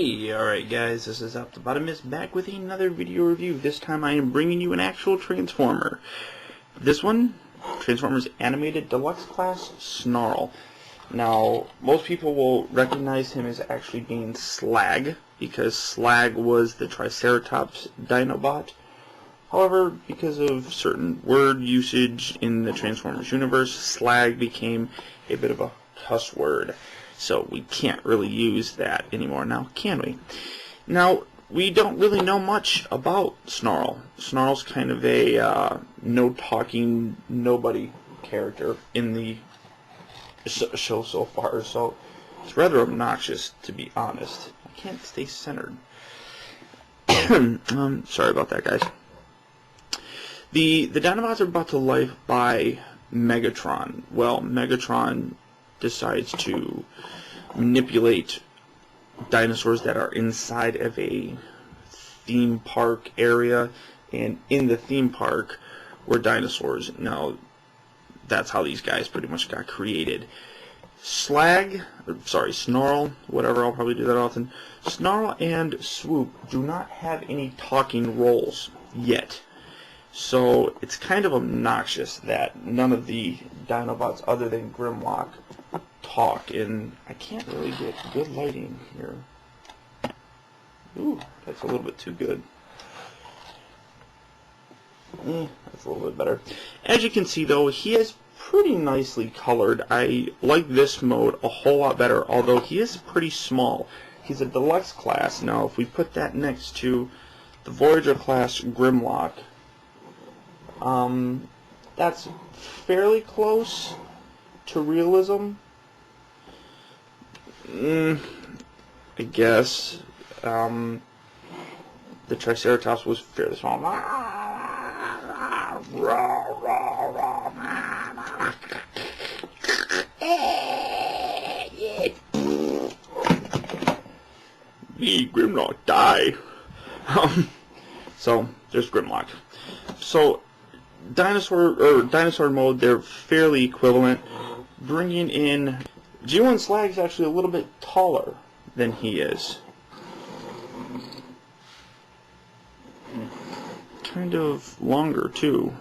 Hey, alright guys, this is Optibotimus back with another video review. This time I am bringing you an actual Transformer. This one, Transformers Animated Deluxe Class Snarl. Now, most people will recognize him as actually being Slag, because Slag was the Triceratops Dinobot. However, because of certain word usage in the Transformers universe, Slag became a bit of a cuss word. So we can't really use that anymore now, can we? Now, we don't really know much about Snarl. Snarl's kind of a no-talking, nobody character in the show so far, so it's rather obnoxious, to be honest. I can't stay centered. Sorry about that, guys. The Dinobots are brought to life by Megatron. Well, Megatron decides to manipulate dinosaurs that are inside of a theme park area, and in the theme park were dinosaurs. Now, that's how these guys pretty much got created. Snarl, whatever, I'll probably do that often. Snarl and Swoop do not have any talking roles yet. So it's kind of obnoxious that none of the Dinobots other than Grimlock talk, and I can't really get good lighting here. Ooh, that's a little bit too good. That's a little bit better. As you can see though, he is pretty nicely colored. I like this mode a whole lot better, although he is pretty small. He's a deluxe class. Now if we put that next to the Voyager class Grimlock, that's fairly close to realism. I guess. The Triceratops was fairly small. Me, Grimlock, die. So there's Grimlock. So dinosaur mode, they're fairly equivalent. Bringing in G1 Slag's actually a little bit taller than he is. Kind of longer too,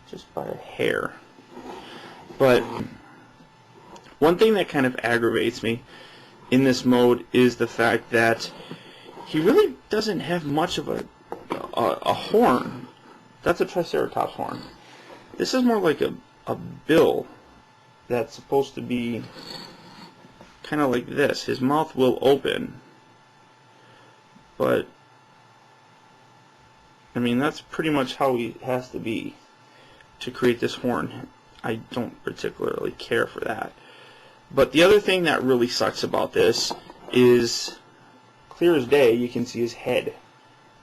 just by a hair. But one thing that kind of aggravates me in this mode is the fact that he really doesn't have much of a horn. That's a Triceratops horn. This is more like a bill that's supposed to be kind of like this. His mouth will open, but I mean that's pretty much how he has to be to create this horn. I don't particularly care for that. But the other thing that really sucks about this is, clear as day, you can see his head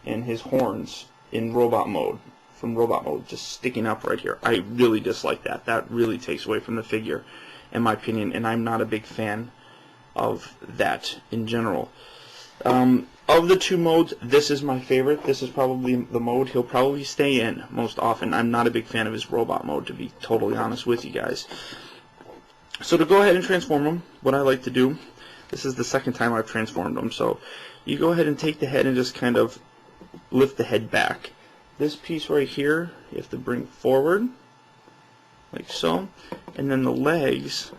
and his horns in robot mode. From robot mode, just sticking up right here. I really dislike that. That really takes away from the figure, in my opinion, and I'm not a big fan of that in general. Of the two modes, this is my favorite. This is probably the mode he'll probably stay in most often. I'm not a big fan of his robot mode, to be totally honest with you guys. So to go ahead and transform him, what I like to do, this is the second time I've transformed him, so you go ahead and take the head and just kind of lift the head back. This piece right here, you have to bring forward, like so, and then the legs,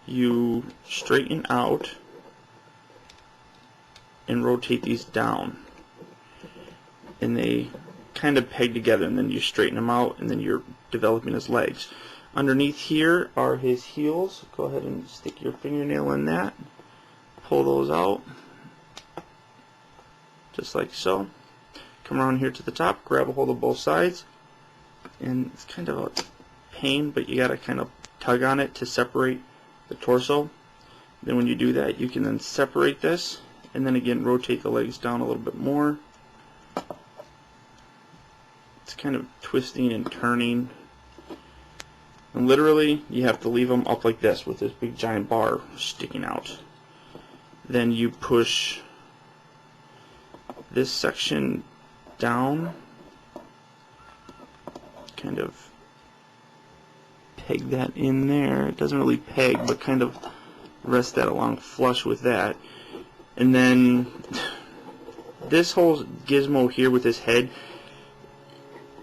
you straighten out and rotate these down. And they kind of peg together, and then you straighten them out, and then you're developing his legs. Underneath here are his heels. Go ahead and stick your fingernail in that. Pull those out, just like so. Come around here to the top, grab a hold of both sides, and it's kind of a pain, but you gotta kind of tug on it to separate the torso. Then when you do that, you can then separate this, and then again rotate the legs down a little bit more. It's kind of twisting and turning, and literally you have to leave them up like this with this big giant bar sticking out. Then you push this section down, kind of peg that in there. It doesn't really peg, but kind of rest that along flush with that. And then this whole gizmo here with his head,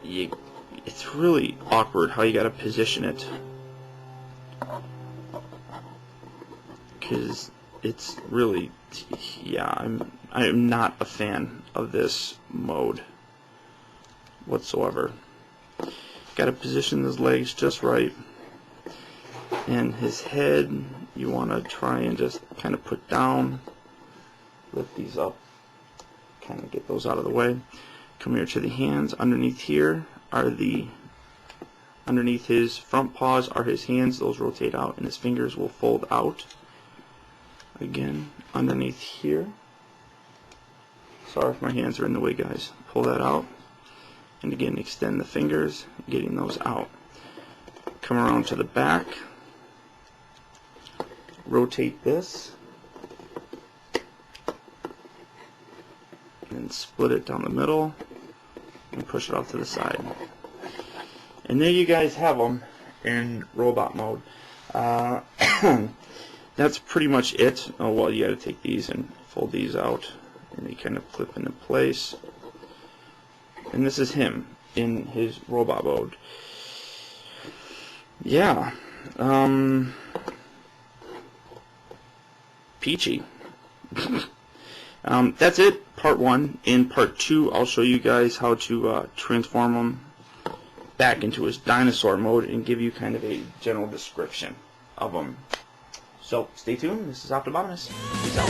it's really awkward how you gotta position it, because it's really, yeah, I'm not a fan of this mode whatsoever. Gotta position his legs just right, and his head you want to try and just kind of put down, lift these up, kind of get those out of the way. Come here to the hands. Underneath here are underneath his front paws are his hands. Those rotate out and his fingers will fold out. Again, underneath here, sorry if my hands are in the way, guys, pull that out, and again extend the fingers, getting those out. Come around to the back, rotate this, and split it down the middle and push it off to the side. And there you guys have them in robot mode. That's pretty much it. Oh well, you got to take these and fold these out, and they kind of clip into place. And this is him in his robot mode. Yeah. Peachy. That's it, part 1. In part 2, I'll show you guys how to transform him back into his dinosaur mode and give you kind of a general description of him. So, stay tuned. This is Optibotanist. Peace out.